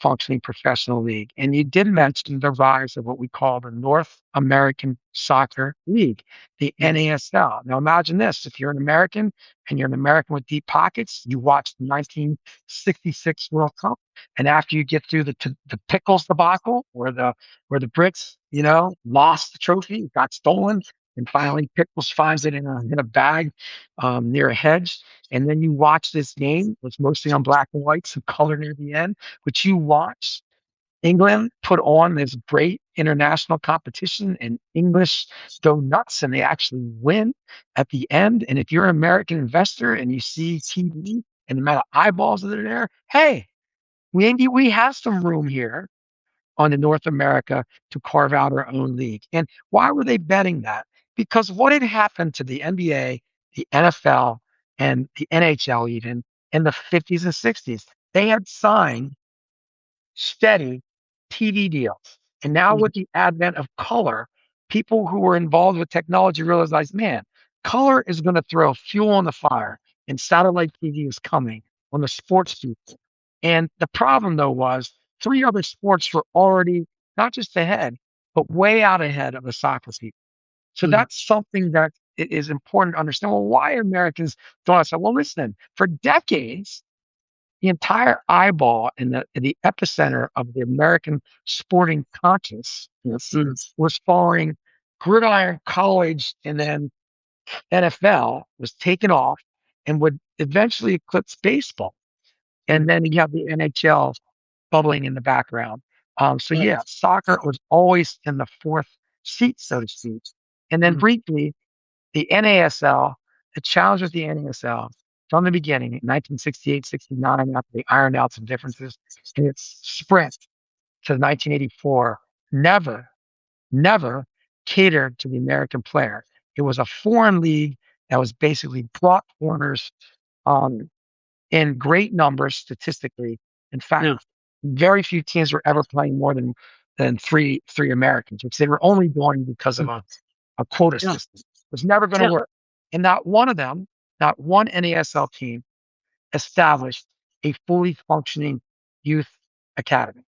functioning professional league. And you did mention the rise of what we call the North American Soccer League, the NASL. Now imagine this, if you're an American and you're an American with deep pockets, you watch the 1966 World Cup, and after you get through the pickles debacle where the Brits, lost the trophy, got stolen, and finally Pickles finds it in a bag near a hedge. And then you watch this game, it's mostly on black and white, some color near the end, but you watch England put on this great international competition and English go nuts and they actually win at the end. And if you're an American investor and you see TV and the amount of eyeballs that are there, hey, we have some room here on the North America to carve out our own league. And why were they betting that? Because what had happened to the NBA, the NFL, and the NHL even in the 50s and 60s? They had signed steady TV deals. And now Mhm. with the advent of color, people who were involved with technology realized, man, color is going to throw fuel on the fire, and satellite TV is coming on the sports people. And the problem, though, was three other sports were already not just ahead, but way out ahead of the soccer people. So Mhm. that's something that is important to understand. Well, why Americans don't? I said, well, listen, for decades, the entire eyeball and the epicenter of the American sporting consciousness Mhm. was following gridiron college and then NFL was taken off and would eventually eclipse baseball. And Mhm. then you have the NHL bubbling in the background. So Right. yeah, soccer was always in the fourth seat, so to speak. And then Mhm. briefly, the NASL, the challenge with the NASL from the beginning in 1968, 69, after they ironed out some differences, and its sprint to 1984 never, never catered to the American player. It was a foreign league that was basically brought foreigners um, in great numbers statistically. In fact, Yeah. very few teams were ever playing more than three Americans, which they were only doing because of Mm. a quota Yeah. system. It was never going to Yeah. work. And not one of them, not one NASL team established a fully functioning youth academy.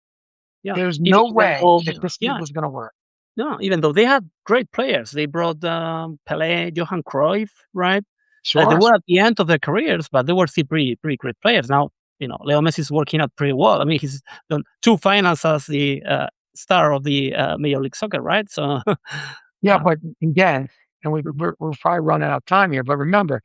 Yeah. There's Even no even way though that this league yeah. was going to work. No, even though they had great players. They brought, Pelé, Johan Cruyff, right? They Sure. were at the end of their careers, but they were still pretty great players. Now, Leo Messi is working out pretty well. I mean, he's done 2 finals as the, star of the, Major League Soccer, right? So, Yeah, uh, but again, and mhm, we're probably running out of time here, but remember,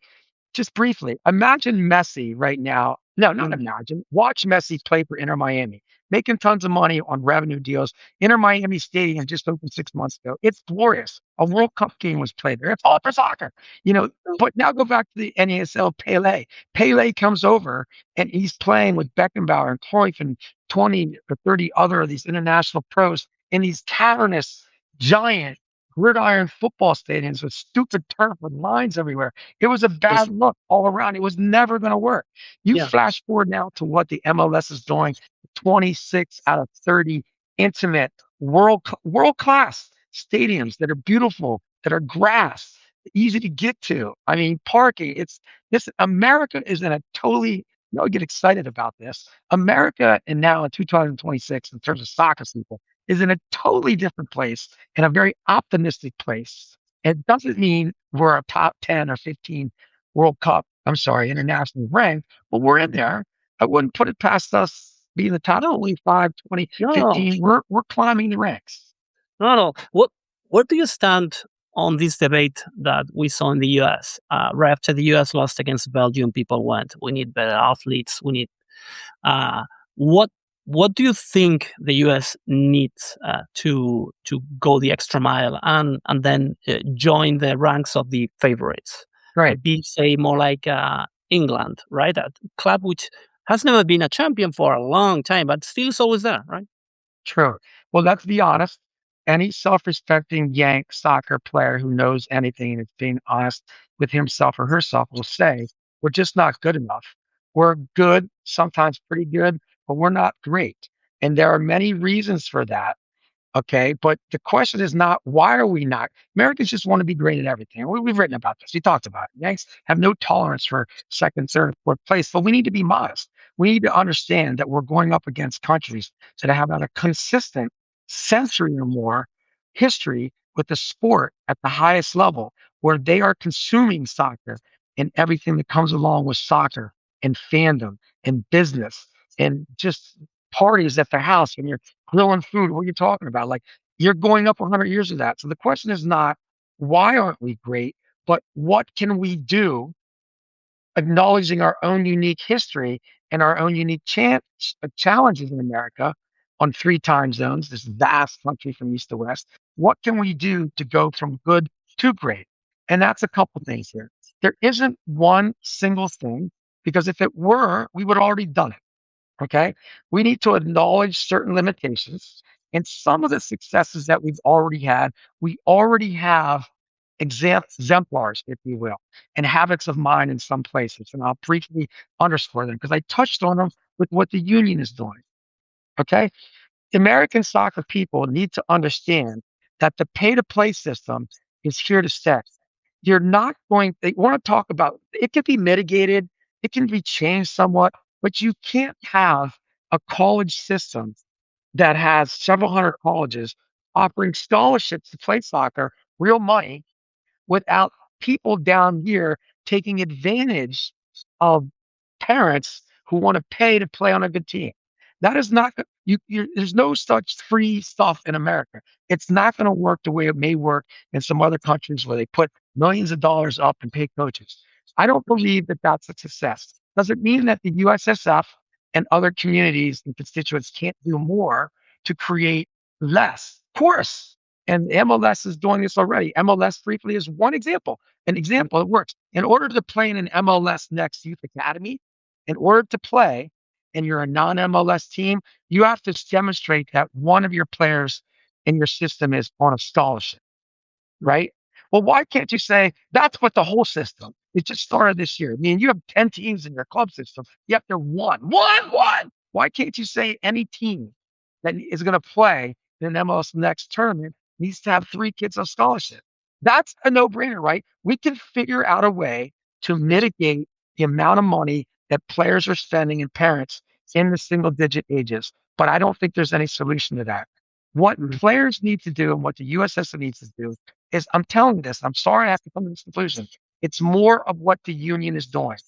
just briefly, imagine Messi right now. No, not mhm, imagine. Watch Messi play for Inter Miami, making tons of money on revenue deals. Inter Miami Stadium just opened 6 months ago. It's glorious. A World Cup game was played there. It's all for soccer, you know. But now go back to the NASL. Pele. Pele comes over and he's playing with Beckenbauer and Cruyff and 20 or 30 other of these international pros in these cavernous, giant gridiron football stadiums with stupid turf with lines everywhere. It was a bad look all around. It was never going to work. You yeah, flash forward now to what the MLS is doing, 26 out of 30 intimate world class stadiums that are beautiful, that are grass, easy to get to. I mean, parking. It's this America is in a totally get excited about this. America and now in 2026 in terms of soccer people is in a totally different place and a very optimistic place. It doesn't mean we're a top 10 or 15 World Cup, I'm sorry, internationally ranked, but we're in there. I wouldn't put it past us being the top no, 25, 20, no, no, 15. We're climbing the ranks. no, no. Where do you stand on this debate that we saw in the US? Right after the US lost against Belgium, people went, "We need better athletes. We need." Uh, what what do you think the US needs, to go the extra mile and then, join the ranks of the favorites? Right. Be, say, more like, England, right? A club which has never been a champion for a long time, but still is always there, right? True. Well, let's be honest. Any self-respecting Yank soccer player who knows anything and is being honest with himself or herself will say, we're just not good enough. We're good, sometimes pretty good, but we're not great. And there are many reasons for that. Okay. But the question is not why are we not? Americans just want to be great at everything. We've written about this. We talked about it. Yanks have no tolerance for second, third, fourth place, but we need to be modest. We need to understand that we're going up against countries that have had a consistent century or more history with the sport at the highest level, where they are consuming soccer and everything that comes along with soccer and fandom and business and just parties at their house and you're grilling food. What are you talking about? Like you're going up 100 years of that. So the question is not why aren't we great, but what can we do, acknowledging our own unique history and our own unique challenges in America on three time zones, this vast country from east to west. What can we do to go from good to great? And that's a couple things here. There isn't one single thing because if it were, we would have already done it. Okay. We need to acknowledge certain limitations and some of the successes that we've already had. We already have exemplars, if you will, and habits of mind in some places. And I'll briefly underscore them because I touched on them with what the union is doing. Okay. American soccer people need to understand that the pay to play system is here to stay. You're not going, they want to talk about it can be mitigated, it can be changed somewhat, but you can't have a college system that has several hundred colleges offering scholarships to play soccer, real money, without people down here taking advantage of parents who want to pay to play on a good team. That is not there's no such free stuff in America. It's not going to work the way it may work in some other countries where they put millions of dollars up and pay coaches. I don't believe that that's a success. Does it mean that the USSF and other communities and constituents can't do more to create less? Of course. And MLS is doing this already. MLS briefly is one example. An example, it works. In order to play in an MLS Next Youth Academy, in order to play, and you're a non-MLS team, you have to demonstrate that one of your players in your system is on a scholarship, right? Well, why can't you say that's what the whole system? It just started this year. I mean, you have 10 teams in your club system. You have to one. Why can't you say any team that is going to play in an MLS Next tournament needs to have 3 kids on scholarship? That's a no-brainer, right? We can figure out a way to mitigate the amount of money that players are spending and parents in the single-digit ages. But I don't think there's any solution to that. What Mhm. players need to do and what the USS needs to do is, I'm telling you this, I'm sorry I have to come to this conclusion. It's more of what the union is doing.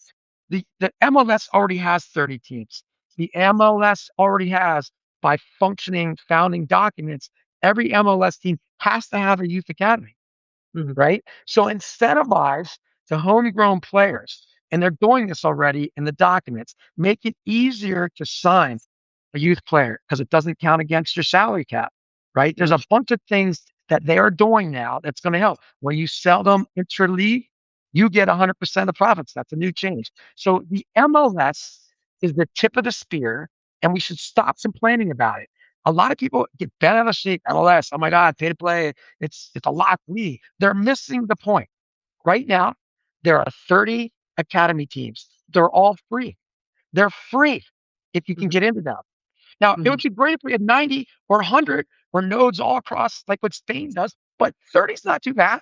The MLS already has 30 teams. The MLS already has, by functioning founding documents, every MLS team has to have a youth academy, Mhm. right? So incentivize the homegrown players, and they're doing this already in the documents. Make it easier to sign a youth player because it doesn't count against your salary cap, right? There's Yeah. a bunch of things that they are doing now that's going to help. When you sell them intra-league, you get 100% of profits. That's a new change. So the MLS is the tip of the spear, and we should stop complaining about it. A lot of people get bent out of shape. MLS, oh my God, pay to play. It's a lock league. They're missing the point. Right now, there are 30 academy teams. They're all free. They're free if you can Mhm. get into them. Now, it Mhm. would be great if we had 90 or 100 or nodes all across like what Spain does, but 30 is not too bad.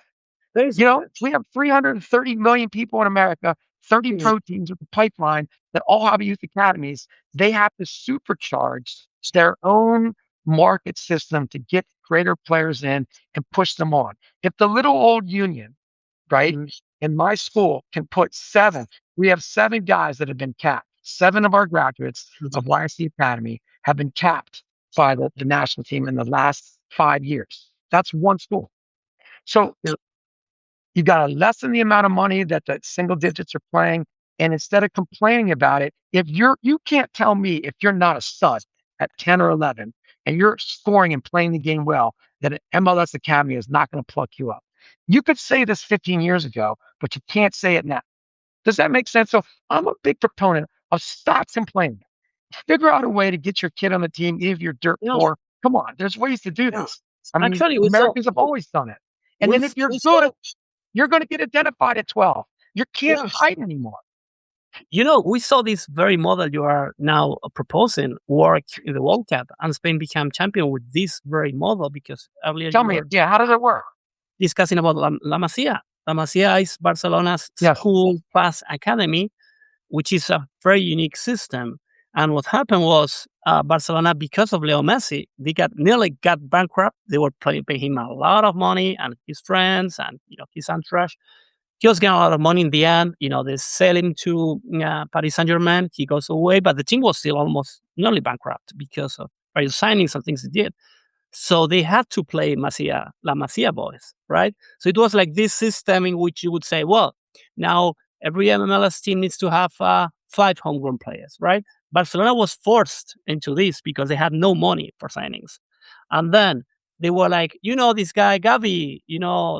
There is You know, we have 330 million people in America, 30 Mhm. proteins with the pipeline that all have youth academies. They have to supercharge their own market system to get greater players in and push them on. If the little old union, right, Mhm. in my school can put 7, we have 7 guys that have been capped. 7 of our graduates Mhm. of YC Academy have been capped by the national team in the last 5 years. That's one school. So Yeah. you got to lessen the amount of money that the single digits are playing. And instead of complaining about it, you can't tell me if you're not a stud at 10 or 11 and you're scoring and playing the game well, that an MLS Academy is not going to pluck you up. You could say this 15 years ago, but you can't say it now. Does that make sense? So I'm a big proponent of stop complaining. Figure out a way to get your kid on the team, even if you're dirt Yeah. poor. Come on, there's ways to do Yeah. this. I mean, Actually, Americans have always done it. And then if you're we good, saw you're going to get identified at 12. You can't yeah. hide anymore. We saw this very model you are now proposing work in the World Cup, and Spain became champion with this very model because earlier Tell you me, were yeah, how does it work? discussing about La Masia. La Masia is Barcelona's Yes. school pass academy, which is a very unique system. And what happened was Barcelona, because of Leo Messi, they got nearly got bankrupt. They were paying him a lot of money, and his friends, and his entourage. He was getting a lot of money in the end. They sell him to Paris Saint Germain. He goes away, but the team was still almost nearly bankrupt because of various signings and things they did. So they had to play La Masia boys, right? So it was like this system in which you would say, well, now every MLS team needs to have 5 homegrown players, right? Barcelona was forced into this because they had no money for signings. And then they were like, this guy Gavi,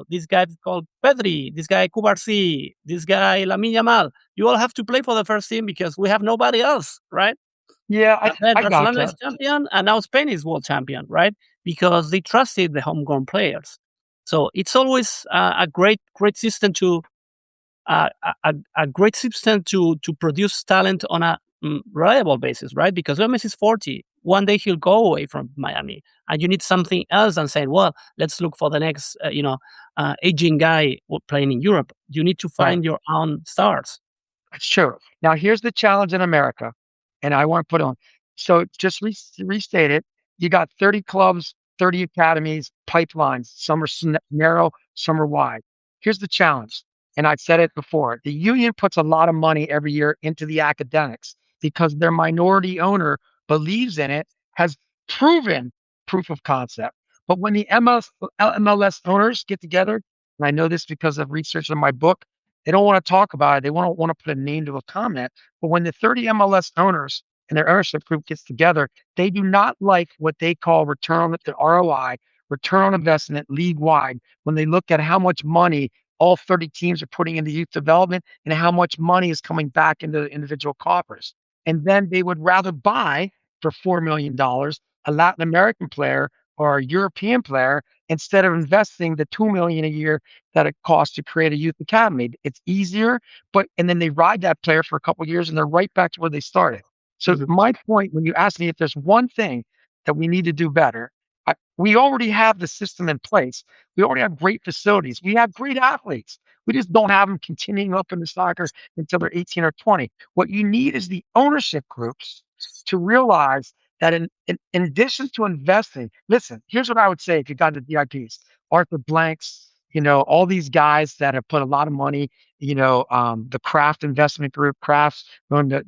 this guy called Pedri, this guy Kubarsi, this guy Lamine Yamal. You all have to play for the first team because we have nobody else, right? Yeah, And then I Barcelona is gotcha. champion, and now Spain is world champion, right? Because they trusted the homegrown players. So it's always a great system to a great system to produce talent on a reliable basis, right? Because when Messi is 40, one day he'll go away from Miami, and you need something else than saying, "Well, let's look for the next, aging guy playing in Europe." You need to Right. find your own stars. It's true. Now, here's the challenge in America, and I want to put on. So, just restate it. You got 30 clubs, 30 academies, pipelines. Some are narrow, some are wide. Here's the challenge, and I've said it before. The union puts a lot of money every year into the academics because their minority owner believes in it, has proven proof of concept. But when the MLS owners get together, and I know this because of research in my book, they don't want to talk about it. They want to put a name to a comment. But when the 30 MLS owners and their ownership group gets together, they do not like what they call return on the ROI, return on investment league wide when they look at how much money all 30 teams are putting into youth development and how much money is coming back into the individual coffers. And then they would rather buy for $4 million a Latin American player or a European player instead of investing the 2 million a year that it costs to create a youth academy. It's easier, but and then they ride that player for a couple of years and they're right back to where they started. So Mhm. my point, when you ask me if there's one thing that we need to do better, we already have the system in place. We already have great facilities. We have great athletes. We just don't have them continuing up in the soccer until they're 18 or 20. What you need is the ownership groups to realize that in addition to investing, listen, here's what I would say if you got the DIPs, Arthur Blanks, all these guys that have put a lot of money, the Kraft investment group, Crafts, running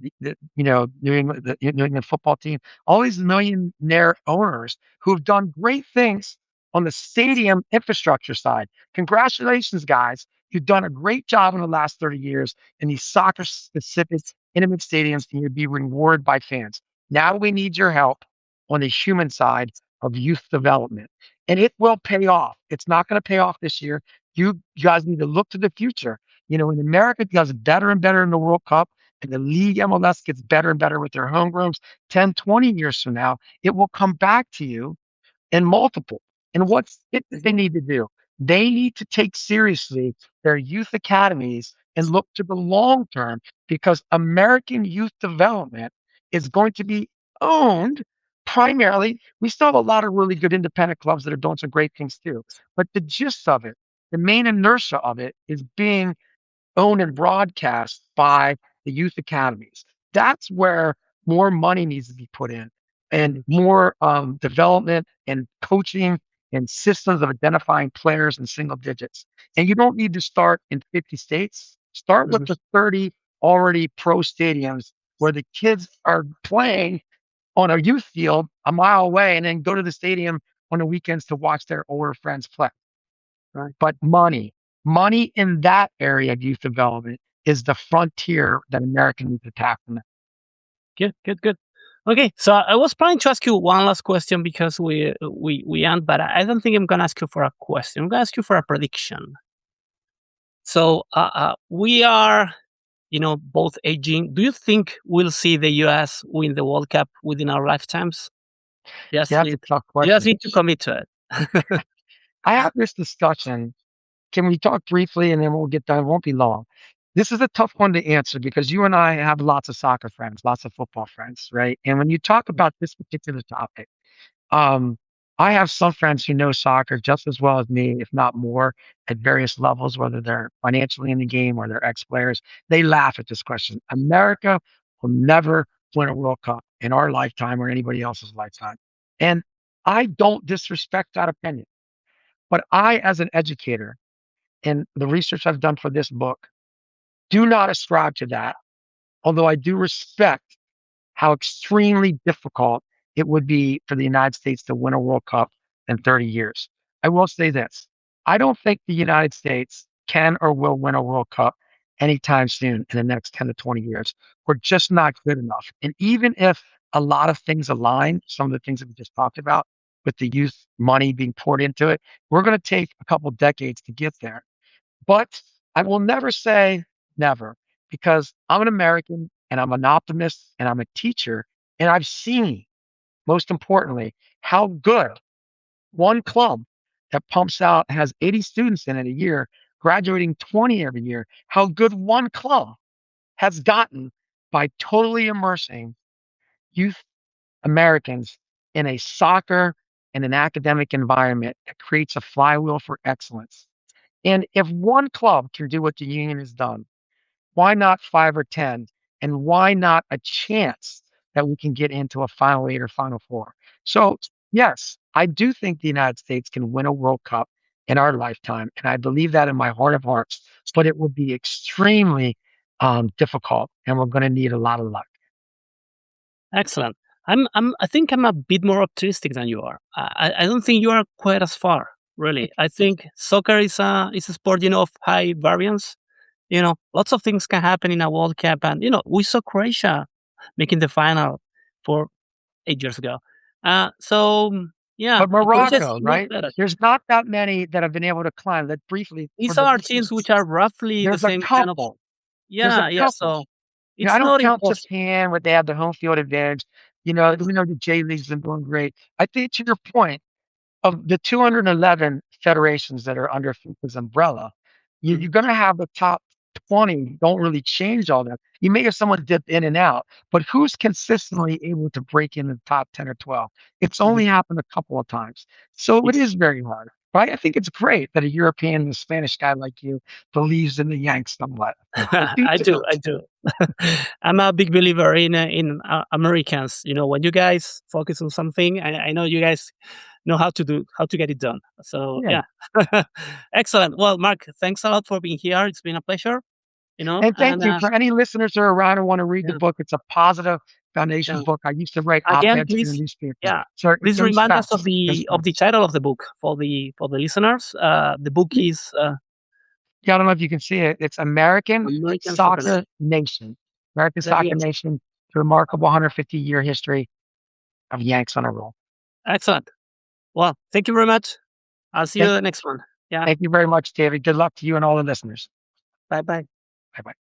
New England football team, all these millionaire owners who've done great things on the stadium infrastructure side. Congratulations, guys. You've done a great job in the last 30 years in these soccer specific intimate stadiums, and you'll be rewarded by fans. Now we need your help on the human side of youth development. And it will pay off. It's not going to pay off this year. You guys need to look to the future. When America does better and better in the World Cup and the league MLS gets better and better with their homerooms 10, 20 years from now, it will come back to you and multiple. And what's it that they need to do? They need to take seriously their youth academies and look to the long term because American youth development is going to be owned primarily. We still have a lot of really good independent clubs that are doing some great things too. But the gist of it, the main inertia of it is being owned and broadcast by the youth academies. That's where more money needs to be put in and more development and coaching and systems of identifying players in single digits. And you don't need to start in 50 states. Start with Mhm. the 30 already pro stadiums where the kids are playing on a youth field a mile away and then go to the stadium on the weekends to watch their older friends play. Right. But money in that area of youth development is the frontier that America needs to tackle. Good, good, good. Okay, so I was planning to ask you one last question because we end, but I don't think I'm gonna ask you for a question. I'm gonna ask you for a prediction. So we are, both aging. Do you think we'll see the U.S. win the World Cup within our lifetimes? See, Just that's a need, tough you just question. need to commit to it. I have this discussion. Can we talk briefly and then we'll get done? It won't be long. This is a tough one to answer because you and I have lots of soccer friends, lots of football friends, right? And when you talk about this particular topic, Um, I have some friends who know soccer just as well as me, if not more, at various levels, whether they're financially in the game or they're ex-players. They laugh at this question. America will never win a World Cup in our lifetime or anybody else's lifetime. And I don't disrespect that opinion. But I, as an educator, and the research I've done for this book, do not ascribe to that, although I do respect how extremely difficult it would be for the United States to win a World Cup in 30 years. I will say this. I don't think the United States can or will win a World Cup anytime soon in the next 10 to 20 years. We're just not good enough. And even if a lot of things align, some of the things that we just talked about with the youth money being poured into it, we're going to take a couple decades to get there. But I will never say never because I'm an American and I'm an optimist and I'm a teacher. And I've seen, most importantly, how good one club that pumps out has 80 students in it a year, graduating 20 every year, how good one club has gotten by totally immersing youth Americans in a soccer and an academic environment that creates a flywheel for excellence. And if one club can do what the union has done, why not five or 10? And why not a chance that we can get into a final eight or final four? So, yes, I do think the United States can win a World Cup in our lifetime. And I believe that in my heart of hearts, but it will be extremely difficult and we're going to need a lot of luck. Excellent. I think I'm a bit more optimistic than you are. I don't think you are quite as far, really. I think soccer is a sport, of high variance. Lots of things can happen in a World Cup, and we saw Croatia making the final for 8 years ago. So Yeah, But it produces Morocco, unique right? data. There's not that many that have been able to climb. That briefly for These the are teams listeners, which are roughly the there's a same kind of. couple. There's a Yeah, couple. so I it's don't not count impossible. Japan where they have the home field advantage. Even though the J League's been doing great. I think to your point, of the 211 federations that are under FIFA's umbrella, Mhm. you're going to have the top 20 don't really change all that. You may have someone dip in and out, but who's consistently able to break in the top 10 or 12? It's Mhm. only happened a couple of times. So it It's is very hard. But I think it's great that a European and a Spanish guy like you believes in the Yanks somewhat. I do I do, too. I do. I'm a big believer in Americans. You know, when you guys focus on something, I know you guys know how to get it done. So Yeah. yeah, excellent. Well, Mark, thanks a lot for being here. It's been a pleasure. And thank And you for any listeners who are around and want to read the yeah, book. It's a positive foundations yeah. book. I used to write Again, op-eds for the please, newspapers. yeah, So it please goes remind us fast. It goes of the fast. title of the book for the listeners. The book Yeah, is I don't know if you can see it. It's American American Soccer Soccer Nation. Nation. American Soccer Yes, Nation, the remarkable 150-year history of Yanks on a roll. excellent. Well, thank you very much. I'll see you Thank, the next one. Yeah, thank you very much, David. Good luck to you and all the listeners. bye bye. Bye bye.